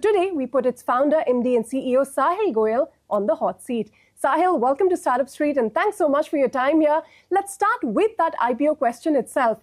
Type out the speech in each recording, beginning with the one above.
today, we put its founder, MD and CEO Sahil Goyal on the hot seat. Sahil, welcome to Startup Street and thanks so much for your time here. Let's start with that IPO question itself.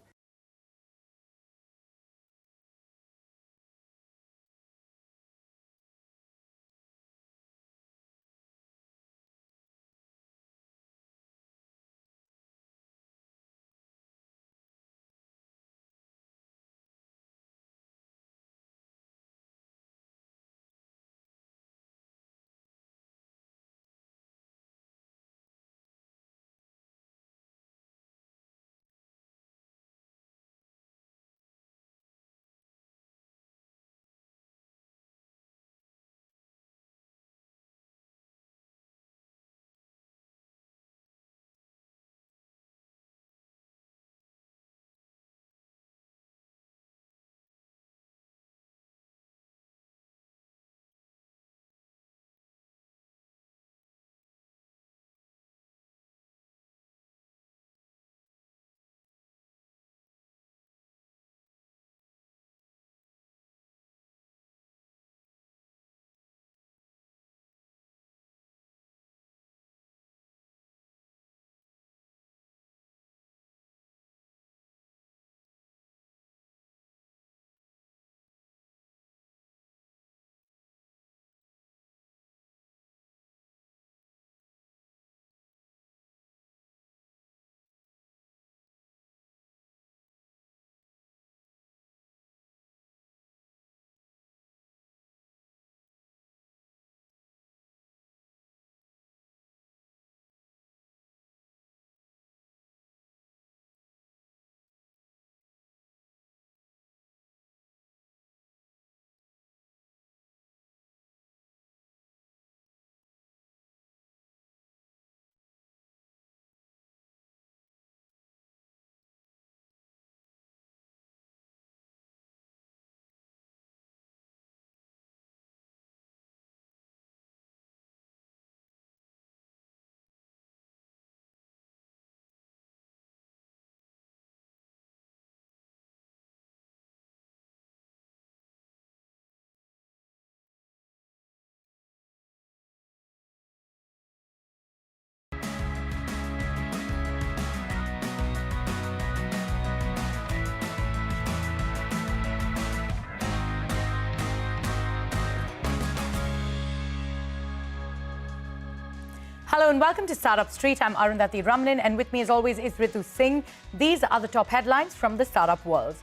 Hello and welcome to Startup Street. I'm Arundhati Ramanan and with me as always is Ritu Singh. These are the top headlines from the startup world.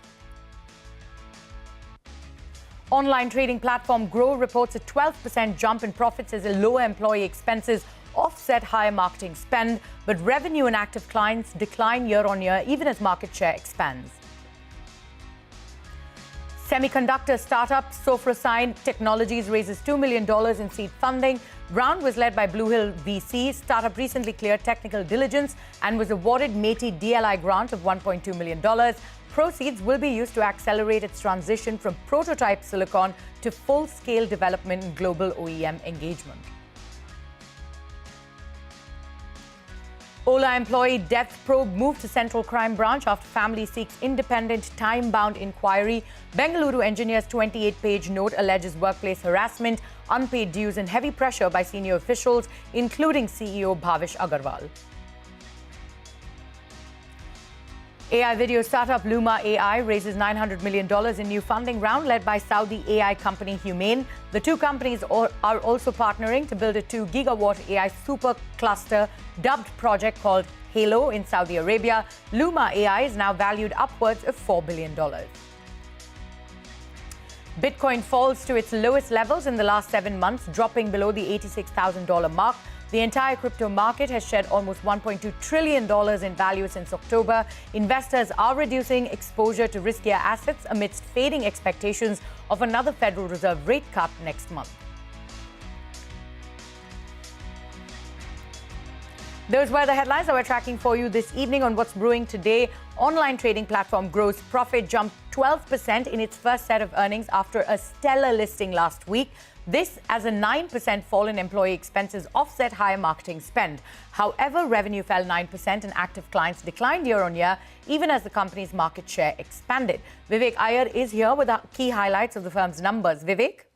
Online trading platform Groww reports a 12% jump in profits as lower employee expenses offset higher marketing spend, but revenue and active clients decline year on year even as market share expands. Semiconductor startup Sofrosine Technologies raises $2 million in seed funding. Round was led by Blue Hill VC. Startup recently cleared technical diligence and was awarded METI DLI grant of $1.2 million. Proceeds will be used to accelerate its transition from prototype silicon to full-scale development and global OEM engagement. Ola employee death probe moved to Central Crime Branch after family seeks independent, time-bound inquiry. Bengaluru engineer's 28-page note alleges workplace harassment, unpaid dues and heavy pressure by senior officials, including CEO Bhavish Agarwal. AI video startup Luma.AI raises $900 million in new funding round led by Saudi AI company Humane. The two companies are also partnering to build a 2-gigawatt AI supercluster dubbed project called Halo in Saudi Arabia. Luma.AI is now valued upwards of $4 billion. Bitcoin falls to its lowest levels in the last 7 months, dropping below the $86,000 mark. The entire crypto market has shed almost $1.2 trillion in value since October. Investors are reducing exposure to riskier assets amidst fading expectations of another Federal Reserve rate cut next month. Those were the headlines that we're tracking for you this evening on what's brewing today. Online trading platform Groww's profit jumped 12% in its first set of earnings after a stellar listing last week. This as a 9% fall in employee expenses offset higher marketing spend. However, revenue fell 9% and active clients declined year on year, even as the company's market share expanded. Vivek Iyer is here with the key highlights of the firm's numbers. Vivek?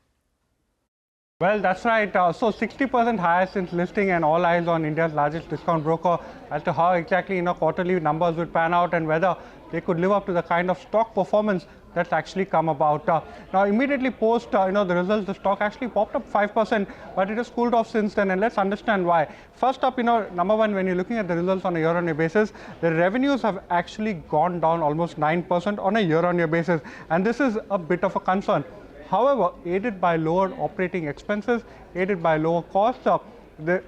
Well, that's right. So 60% higher since listing, and all eyes on India's largest discount broker as to how exactly quarterly numbers would pan out and whether they could live up to the kind of stock performance that's actually come about. Now, immediately post the results, the stock actually popped up 5%, but it has cooled off since then, and let's understand why. First up, number one, when you're looking at the results on a year-on-year basis, the revenues have actually gone down almost 9% on a year-on-year basis, and this is a bit of a concern. However, aided by lower operating expenses, aided by lower costs,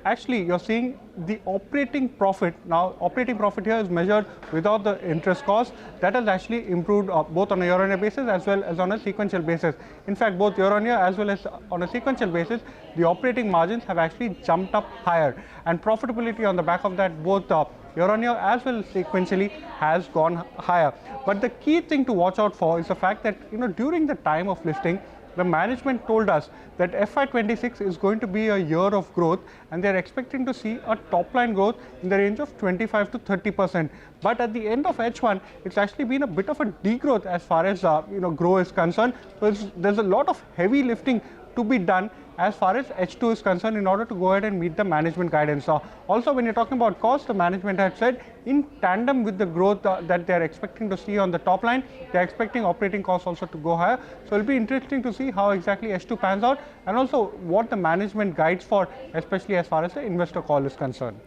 actually you're seeing the operating profit. Now, operating profit here is measured without the interest cost. That has actually improved both on a year-on-year basis as well as on a sequential basis. In fact, both year-on-year as well as on a sequential basis, the operating margins have actually jumped up higher. And profitability on the back of that, both year-on-year as well as sequentially, has gone higher. But the key thing to watch out for is the fact that during the time of listing, the management told us that FY26 is going to be a year of growth, and they're expecting to see a top-line growth in the range of 25 to 30%. But at the end of H1, it's actually been a bit of a degrowth as far as Groww is concerned. So there's a lot of heavy lifting to be done as far as H2 is concerned in order to go ahead and meet the management guidance. Also, when you're talking about cost, the management had said in tandem with the growth that they're expecting to see on the top line, they're expecting operating costs also to go higher. So it'll be interesting to see how exactly H2 pans out, and also what the management guides for, especially as far as the investor call is concerned.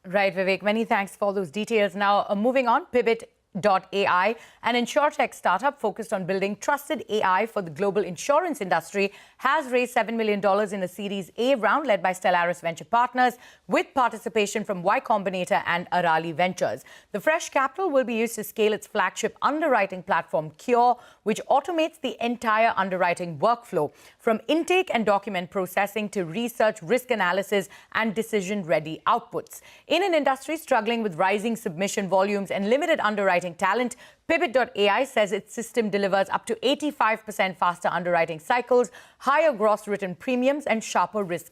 Right, Vivek. Many thanks for those details. Now, moving on, Pivot.ai, an insurtech startup focused on building trusted AI for the global insurance industry, has raised $7 million in a Series A round led by Stellaris Venture Partners, with participation from Y Combinator and Arali Ventures. The fresh capital will be used to scale its flagship underwriting platform, Cure, which automates the entire underwriting workflow, from intake and document processing to research, risk analysis, and decision-ready outputs. In an industry struggling with rising submission volumes and limited underwriting talent, Pibit.AI says its system delivers up to 85% faster underwriting cycles, higher gross written premiums, and sharper risk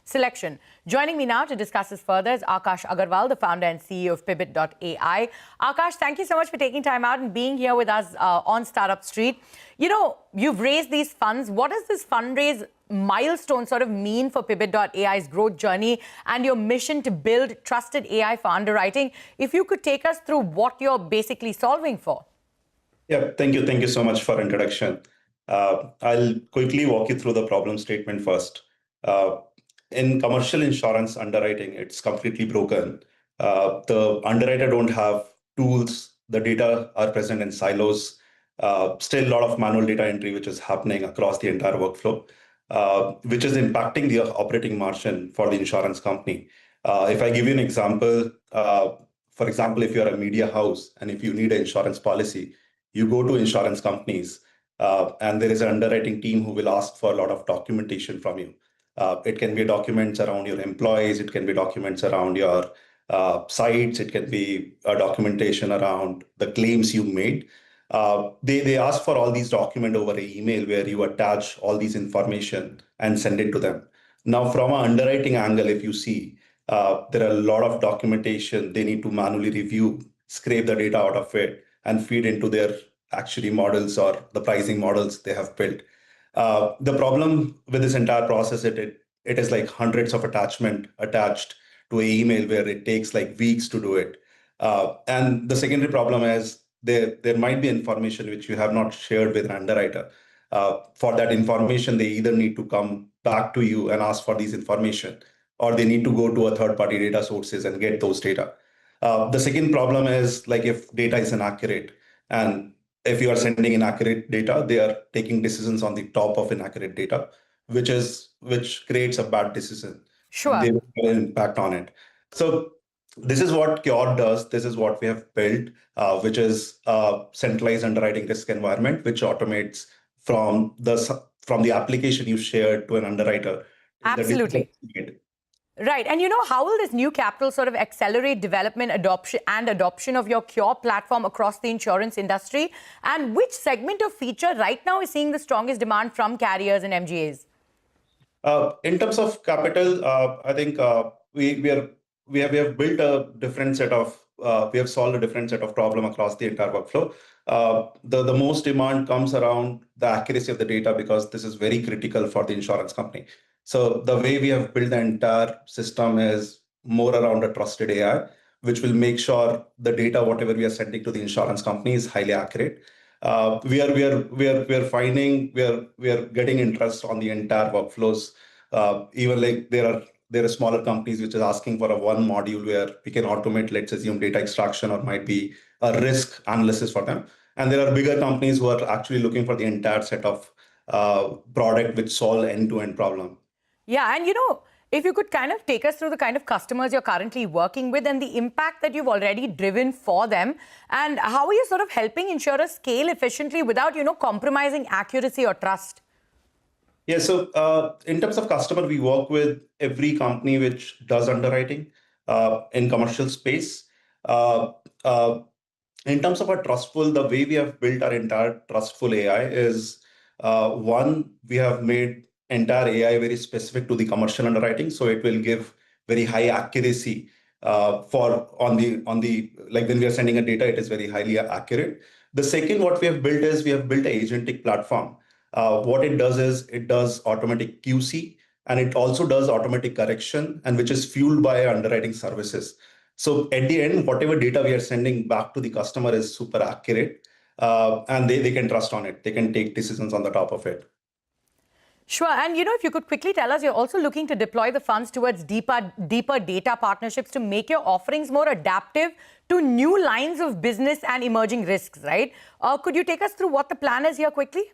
selection. Joining me now to discuss this further is Akash Agarwal, the founder and CEO of Pivot.ai. Akash, thank you so much for taking time out and being here with us on Startup Street. You've raised these funds. What does this fundraise milestone sort of mean for Pivot.ai's growth journey and your mission to build trusted AI for underwriting? If you could take us through what you're basically solving for. Yeah, thank you. Thank you so much for introduction. I'll quickly walk you through the problem statement first. In commercial insurance underwriting, it's completely broken. The underwriter don't have tools. The data are present in silos. Still a lot of manual data entry, which is happening across the entire workflow, which is impacting the operating margin for the insurance company. If I give you an example, for example, if you're a media house and if you need an insurance policy, you go to insurance companies and there is an underwriting team who will ask for a lot of documentation from you. It can be documents around your employees. It can be documents around your sites. It can be a documentation around the claims you made. They ask for all these documents over an email where you attach all these information and send it to them. Now, from an underwriting angle, if you see, there are a lot of documentation they need to manually review, scrape the data out of it, and feed into their actually models or the pricing models they have built. The problem with this entire process, it is like hundreds of attachments attached to an email where it takes like weeks to do it. And the secondary problem is there might be information which you have not shared with an underwriter. For that information, they either need to come back to you and ask for these information, or they need to go to a third-party data sources and get those data. The second problem is like if data is inaccurate, and if you are sending inaccurate data, they are taking decisions on the top of inaccurate data, which creates a bad decision. Sure. They will have an impact on it. So this is what Cure does. This is what we have built, which is a centralized underwriting risk environment, which automates from the application you shared to an underwriter. Absolutely. Right. And how will this new capital sort of accelerate development, adoption of your Cure platform across the insurance industry? And which segment or feature right now is seeing the strongest demand from carriers and MGAs? In terms of capital, I think we have built a different set of have solved a different set of problem across the entire workflow. The most demand comes around the accuracy of the data because this is very critical for the insurance company. So the way we have built the entire system is more around a trusted AI, which will make sure the data, whatever we are sending to the insurance company, is highly accurate. We are finding we are getting interest on the entire workflows. Even like there are smaller companies which is asking for a one module where we can automate, let's assume, data extraction or might be a risk analysis for them. And there are bigger companies who are actually looking for the entire set of product which solve end-to-end problem. Yeah, and if you could kind of take us through the kind of customers you're currently working with and the impact that you've already driven for them, and how are you sort of helping insurers scale efficiently without, compromising accuracy or trust? Yeah, so in terms of customer, we work with every company which does underwriting in commercial space. Uh, uh, in terms of our trustful, the way we have built our entire trustful AI is one, we have made entire AI very specific to the commercial underwriting, so it will give very high accuracy for on the like when we are sending a data, it is very highly accurate. The second, what we have built is we have built an agentic platform. What it does is it does automatic QC and it also does automatic correction, and which is fueled by underwriting services. So at the end, whatever data we are sending back to the customer is super accurate, and they can trust on it. They can take decisions on the top of it. Sure. And, if you could quickly tell us, you're also looking to deploy the funds towards deeper data partnerships to make your offerings more adaptive to new lines of business and emerging risks, right? Could you take us through what the plan is here quickly?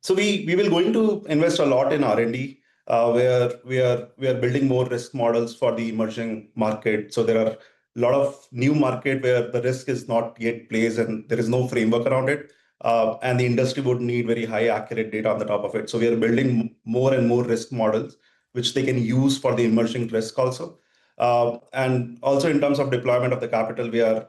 So we will going to invest a lot in R&D, where we are building more risk models for the emerging market. So there are a lot of new market where the risk is not yet placed and there is no framework around it. And the industry would need very high accurate data on the top of it. So we are building more and more risk models, which they can use for the emerging risk also. And also in terms of deployment of the capital, we are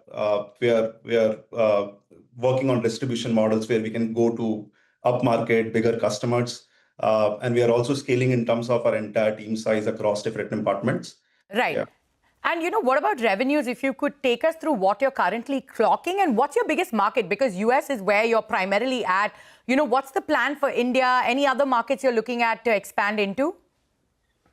working on distribution models where we can go to upmarket, bigger customers. And we are also scaling in terms of our entire team size across different departments. Right. Yeah. And, what about revenues? If you could take us through what you're currently clocking and what's your biggest market? Because US is where you're primarily at. What's the plan for India? Any other markets you're looking at to expand into?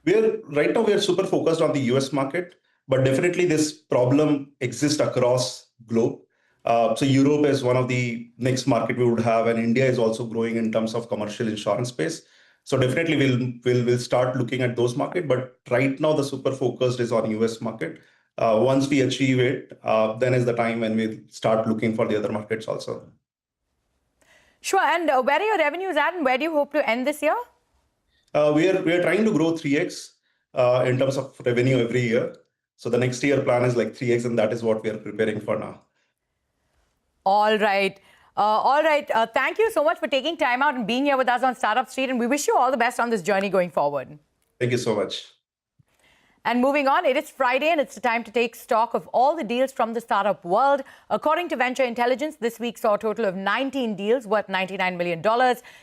Right now we are super focused on the US market, but definitely this problem exists across globe. So Europe is one of the next market we would have, and India is also growing in terms of commercial insurance space. So definitely we'll start looking at those market, but right now the super focused is on US market. Once we achieve it, then is the time when we start looking for the other markets also. Sure. And where are your revenues at and where do you hope to end this year? We are trying to grow 3x in terms of revenue every year. So the next year plan is like 3x, and that is what we are preparing for now. All right. Thank you so much for taking time out and being here with us on Startup Street. And we wish you all the best on this journey going forward. Thank you so much. And moving on, it is Friday and it's the time to take stock of all the deals from the startup world. According to Venture Intelligence, this week saw a total of 19 deals worth $99 million.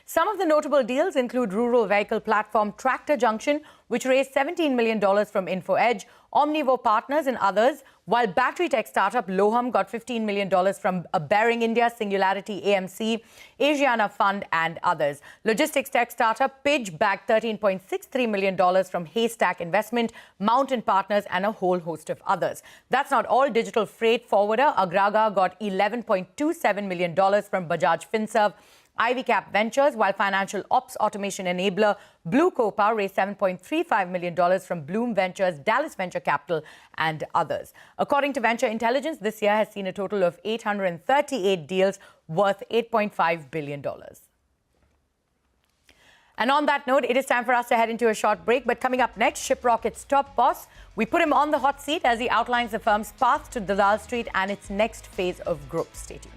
Some of the notable deals include rural vehicle platform Tractor Junction, which raised $17 million from InfoEdge, Omnivore Partners and others, while battery tech startup Loham got $15 million from Bearing India, Singularity AMC, Asiana Fund and others. Logistics tech startup Pidge bagged $13.63 million from Haystack Investment, Mountain Partners and a whole host of others. That's not all. Digital freight forwarder Agragah got $11.27 million from Bajaj Finserv, Ivy Cap Ventures, while financial ops automation enabler Blue Copa raised $7.35 million from Bloom Ventures, Dallas Venture Capital, and others. According to Venture Intelligence, this year has seen a total of 838 deals worth $8.5 billion. And on that note, it is time for us to head into a short break. But coming up next, Shiprocket's top boss, we put him on the hot seat as he outlines the firm's path to Dalal Street and its next phase of growth. Stay tuned.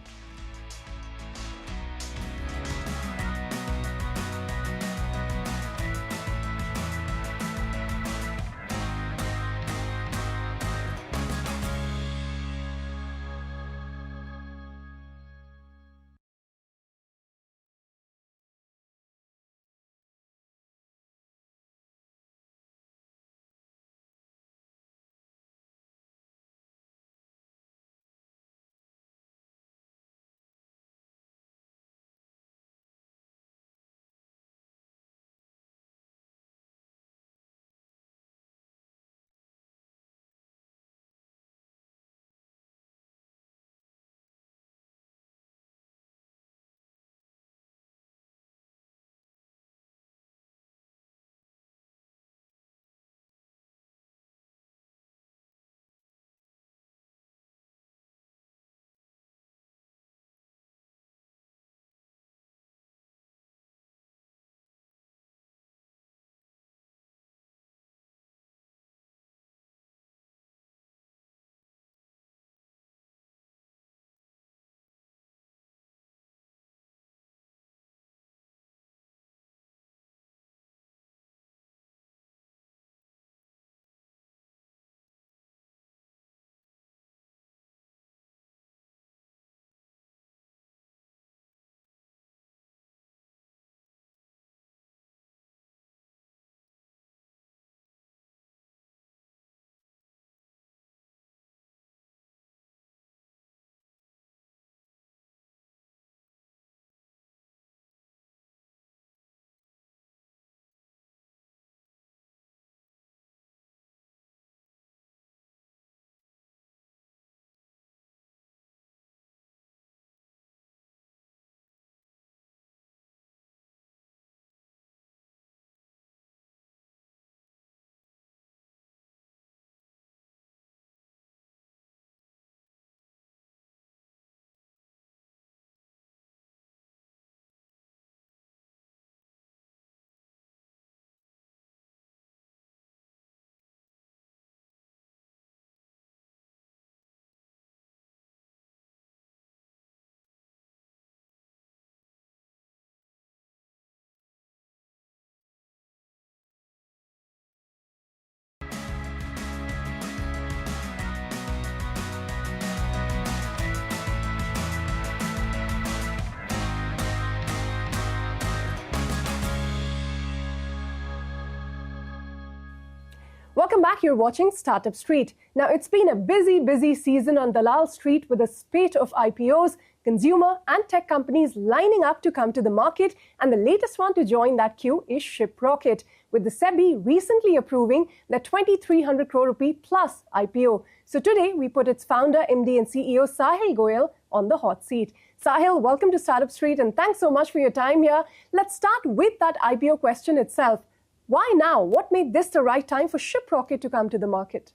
Welcome back. You're watching Startup Street. Now, it's been a busy season on Dalal Street with a spate of IPOs, consumer and tech companies lining up to come to the market. And the latest one to join that queue is Shiprocket, with the SEBI recently approving the 2,300 crore rupee plus IPO. So today, we put its founder, MD and CEO Sahil Goyal on the hot seat. Sahil, welcome to Startup Street and thanks so much for your time here. Let's start with that IPO question itself. Why now? What made this the right time for Shiprocket to come to the market?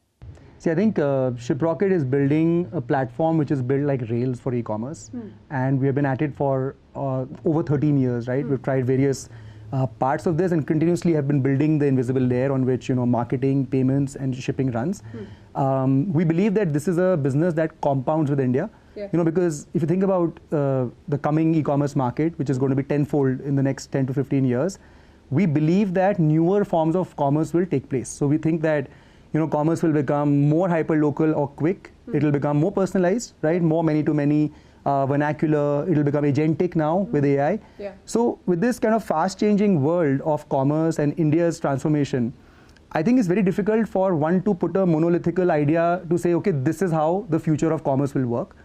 See, I think Shiprocket is building a platform which is built like Rails for e-commerce. And we have been at it for over 13 years, right? We've tried various parts of this and continuously have been building the invisible layer on which, marketing, payments and shipping runs. We believe that this is a business that compounds with India. Because if you think about the coming e-commerce market, which is going to be tenfold in the next 10 to 15 years, we believe that newer forms of commerce will take place. So we think that, commerce will become more hyper-local or quick. It will become more personalized, right? More many-to-many vernacular. It will become agentic now with AI. So with this kind of fast-changing world of commerce and India's transformation, I think it's very difficult for one to put a monolithical idea to say, okay, this is how the future of commerce will work.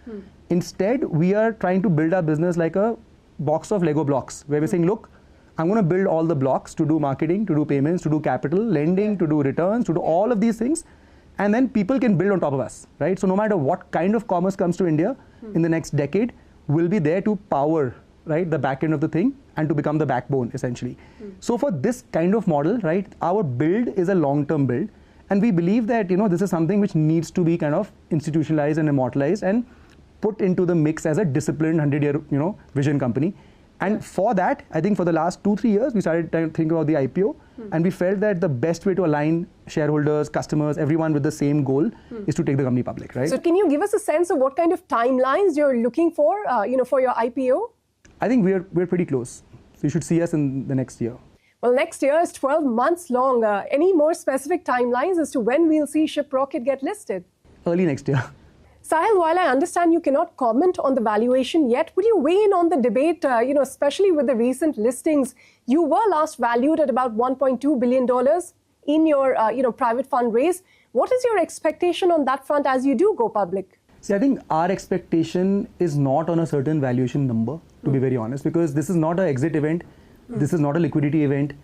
Instead, we are trying to build our business like a box of Lego blocks, where we're saying, look, I'm going to build all the blocks to do marketing, to do payments, to do capital, lending, to do returns, to do all of these things. And then people can build on top of us, right? So no matter what kind of commerce comes to India in the next decade, we'll be there to power, right, the back end of the thing and to become the backbone, essentially. So for this kind of model, right, our build is a long-term build. And we believe that, this is something which needs to be kind of institutionalized and immortalized and put into the mix as a disciplined 100-year, vision company. And for that, I think for the last 2-3 years, we started to think about the IPO. And we felt that the best way to align shareholders, customers, everyone with the same goal is to take the company public, right? So can you give us a sense of what kind of timelines you're looking for, for your IPO? I think we're pretty close. So you should see us in the next year. Well, next year is 12 months long. Any more specific timelines as to when we'll see Shiprocket get listed? Early next year. Sahil, while I understand you cannot comment on the valuation yet, would you weigh in on the debate, especially with the recent listings? You were last valued at about $1.2 billion in your, private fundraise. What is your expectation on that front as you do go public? See, I think our expectation is not on a certain valuation number, to be very honest, because this is not an exit event. This is not a liquidity event.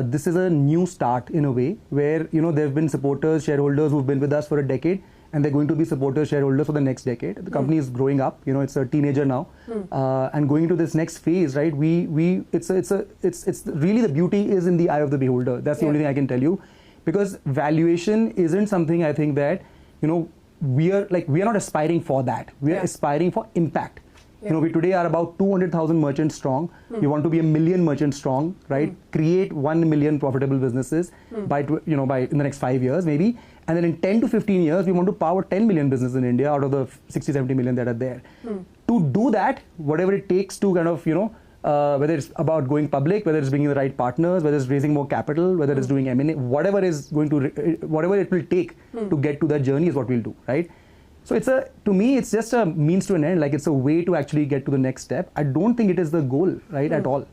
This is a new start in a way where, there have been supporters, shareholders who've been with us for a decade. And they're going to be supporters, shareholders for the next decade. The company is growing up. It's a teenager now, and going into this next phase, right? It's really the beauty is in the eye of the beholder. That's the only thing I can tell you, because valuation isn't something I think that we are not aspiring for that. We are aspiring for impact. We today are about 200,000 merchants strong. We want to be 1 million merchants strong, right? Create 1 million profitable businesses by in the next 5 years maybe. And then in 10 to 15 years, we want to power 10 million businesses in India out of the 60-70 million that are there. To do that, whatever it takes to kind of, whether it's about going public, whether it's bringing the right partners, whether it's raising more capital, whether it's doing M&A, whatever it will take to get to that journey is what we'll do, right? So to me, it's just a means to an end. Like it's a way to actually get to the next step. I don't think it is the goal, right, at all.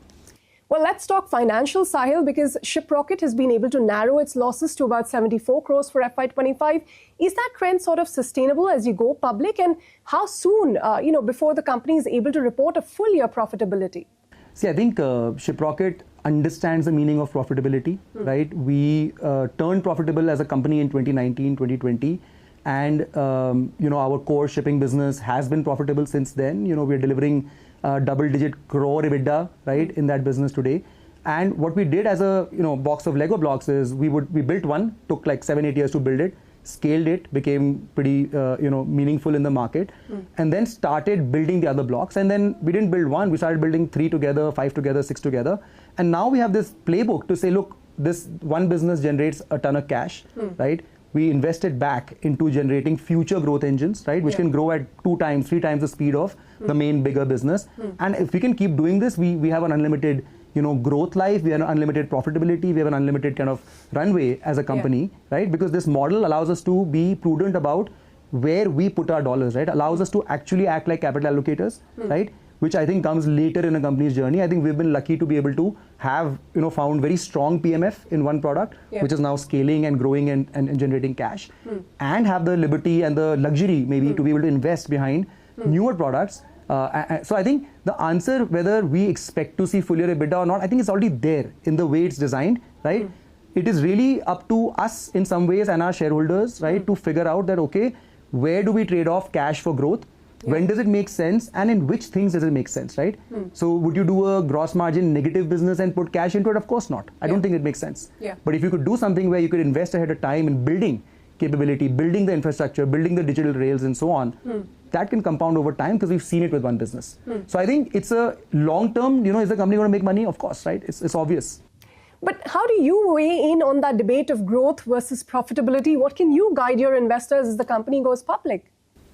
Well, let's talk financial, Sahil, because Shiprocket has been able to narrow its losses to about 74 crores for FY25. Is that trend sort of sustainable as you go public? And how soon, before the company is able to report a full year profitability? See, I think Shiprocket understands the meaning of profitability, right? We turned profitable as a company in 2019, 2020. And, our core shipping business has been profitable since then. We're delivering double-digit crore EBITDA, right, in that business today. And what we did as a, box of Lego blocks is we built one, took like 7-8 years to build it, scaled it, became pretty, meaningful in the market, and then started building the other blocks. And then we didn't build one, we started building 3 together, 5 together, 6 together. And now we have this playbook to say, look, this one business generates a ton of cash, right? We invested back into generating future growth engines, right, which can grow at 2 times, 3 times the speed of the main bigger business. And if we can keep doing this, we have an unlimited, growth life, we have an unlimited profitability, we have an unlimited kind of runway as a company, right? Because this model allows us to be prudent about where we put our dollars, right? Allows us to actually act like capital allocators, right? which I think comes later in a company's journey. I think we've been lucky to be able to have, found very strong PMF in one product, which is now scaling and growing and generating cash, and have the liberty and the luxury maybe to be able to invest behind newer products. So I think the answer, whether we expect to see full year EBITDA or not, I think it's already there in the way it's designed, right? It is really up to us in some ways and our shareholders, right, to figure out that, okay, where do we trade off cash for growth? When does it make sense, and in which things does it make sense, right? So would you do a gross margin negative business and put cash into it? Of course not. I don't think it makes sense. But if you could do something where you could invest ahead of time in building capability, building the infrastructure, building the digital rails and so on, that can compound over time because we've seen it with one business. So I think it's a long term, is the company going to make money? Of course, right? It's obvious. But how do you weigh in on that debate of growth versus profitability? What can you guide your investors as the company goes public?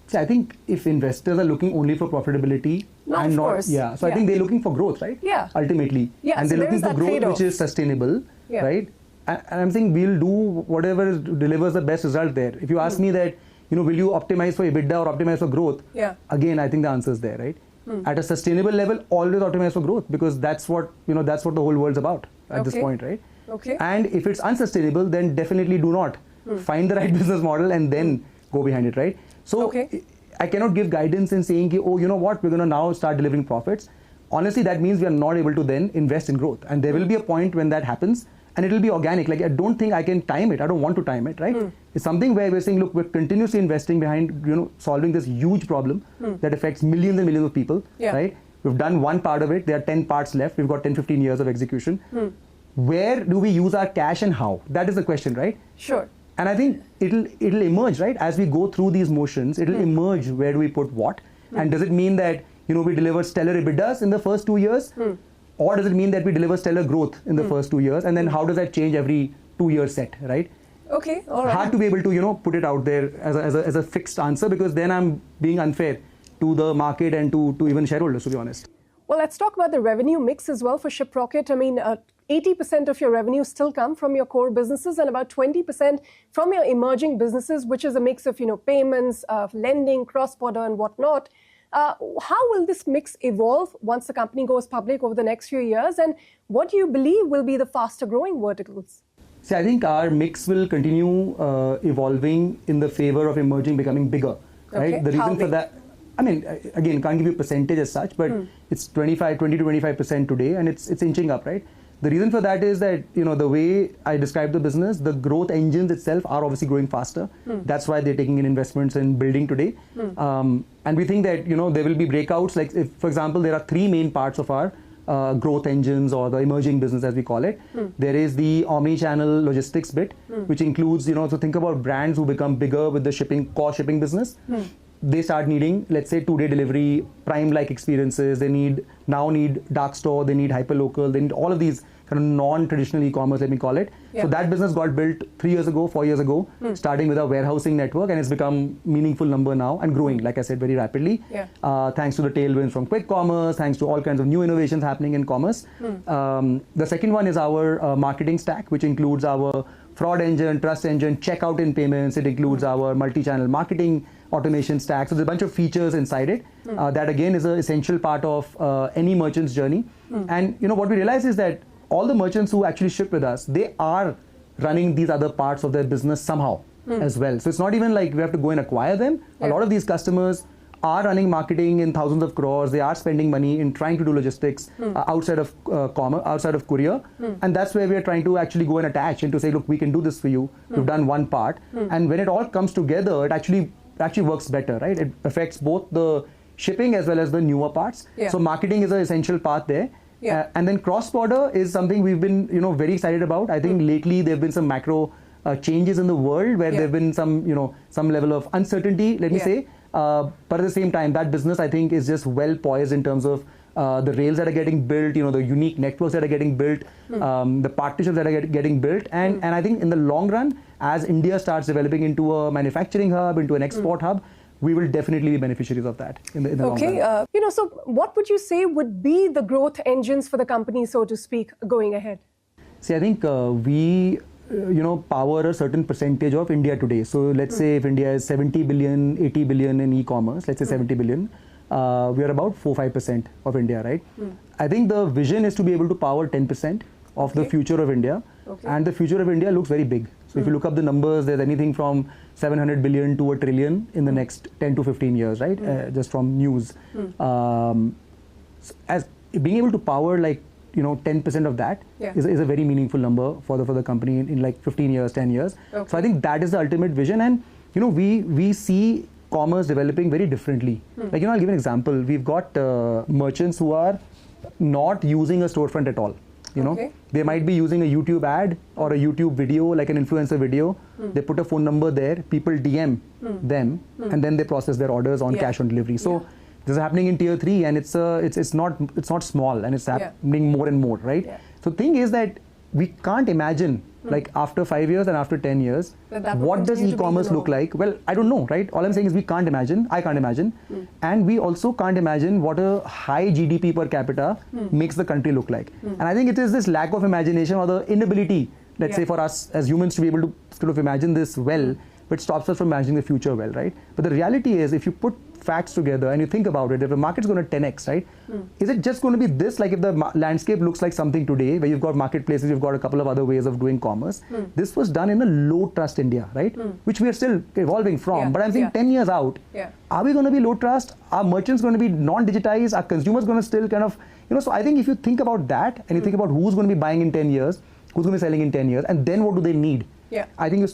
See, I think if investors are looking only for profitability and not, so I think they're looking for growth, right? Ultimately. And they're looking for growth which is sustainable, right? And I'm saying we'll do whatever delivers the best result there. If you ask me that, will you optimize for EBITDA or optimize for growth? Again, I think the answer is there, right? At a sustainable level, always optimize for growth because that's what, that's what the whole world's about at this point, right? And if it's unsustainable, then definitely do not find the right business model and then go behind it, right? So I cannot give guidance in saying, oh, you know what, we're going to now start delivering profits. Honestly, that means we are not able to then invest in growth. And there will be a point when that happens and it will be organic. Like, I don't think I can time it. I don't want to time it, right? It's something where we're saying, look, we're continuously investing behind, solving this huge problem that affects millions and millions of people, right? We've done one part of it. There are 10 parts left. We've got 10, 15 years of execution. Where do we use our cash and how? That is the question, right? Sure. And I think it'll emerge, right? As we go through these motions, it'll emerge where do we put what? And does it mean that, we deliver stellar EBITDAs in the first 2 years? Or does it mean that we deliver stellar growth in the first 2 years? And then how does that change every 2 year set, right? Okay, all right. Hard to be able to, put it out there as a fixed answer because then I'm being unfair to the market and to even shareholders, to be honest. Well, let's talk about the revenue mix as well for Shiprocket. I mean, 80% of your revenue still come from your core businesses and about 20% from your emerging businesses, which is a mix of, payments, lending, cross-border and whatnot. How will this mix evolve once the company goes public over the next few years? And what do you believe will be the faster growing verticals? See, I think our mix will continue evolving in the favor of emerging becoming bigger, right? The reason for that, I mean, again, can't give you percentage as such, but it's 20 to 25% today and it's inching up, right? The reason for that is that, the way I describe the business, the growth engines itself are obviously growing faster. That's why they're taking in investments in building today. And we think that, there will be breakouts. Like, if, for example, there are 3 main parts of our growth engines or the emerging business, as we call it. There is the omni-channel logistics bit, which includes, so think about brands who become bigger with the core shipping business. They start needing, let's say, 2-day delivery, Prime-like experiences. They now need dark store, they need hyperlocal, they need all of these kind of non-traditional e-commerce, let me call it. So that business got built 3 years ago, 4 years ago, starting with a warehousing network, and it's become meaningful number now and growing, like I said, very rapidly. Thanks to the tailwinds from quick commerce, thanks to all kinds of new innovations happening in commerce. The second one is our marketing stack, which includes our fraud engine, trust engine, checkout in payments. It includes our multi-channel marketing automation stack. So there's a bunch of features inside it that again is an essential part of any merchant's journey. And what we realize is that all the merchants who actually ship with us, they are running these other parts of their business somehow as well. So it's not even like we have to go and acquire them. A lot of these customers are running marketing in thousands of crores. They are spending money in trying to do logistics outside of commerce, outside of courier. And that's where we are trying to actually go and attach and to say, look, we can do this for you. We've done one part. And when it all comes together, it actually works better, right? It affects both the shipping as well as the newer parts. So marketing is an essential part there. And then cross-border is something we've been, very excited about. I think lately there have been some macro changes in the world where there have been some, some level of uncertainty, let me say. But at the same time, that business, I think, is just well poised in terms of the rails that are getting built, the unique networks that are getting built, the partnerships that are getting built. And I think in the long run, as India starts developing into a manufacturing hub, into an export hub, we will definitely be beneficiaries of that in the long run. So what would you say would be the growth engines for the company, so to speak, going ahead? See, I think we power a certain percentage of India today. So let's say if India is 70 billion, 80 billion in e-commerce, let's say 70 billion, we are about 4-5% of India, right? I think the vision is to be able to power 10% of the future of India, and the future of India looks very big. So if you look up the numbers, there's anything from 700 billion to $1 trillion in the next 10 to 15 years, right? Just from news. As being able to power 10% of that is a very meaningful number for the company in like 15 years, 10 years. So I think that is the ultimate vision, and we see commerce developing very differently. Like I'll give an example. We've got merchants who are not using a storefront at all. They might be using a YouTube ad or a YouTube video, like an influencer video. They put a phone number there, people DM them, and then they process their orders on cash on delivery. So this is happening in tier 3, and it's not small, and it's happening more and more, right? So the thing is that we can't imagine like after 5 years and after 10 years, what does e-commerce look like? Well, I don't know, right? All I'm saying is I can't imagine. And we also can't imagine what a high GDP per capita makes the country look like. And I think it is this lack of imagination or the inability, let's say for us as humans to be able to sort of imagine this well, which stops us from imagining the future well, right? But the reality is, if you put facts together and you think about it, if the market's going to 10x, right? Is it just going to be this? Like if the landscape looks like something today, where you've got marketplaces, you've got a couple of other ways of doing commerce. This was done in a low trust India, right? Which we are still evolving from. But I'm saying 10 years out, are we going to be low trust? Are merchants going to be non-digitized? Are consumers going to still kind of, so I think if you think about that and you think about who's going to be buying in 10 years, who's going to be selling in 10 years, and then what do they need? I think it's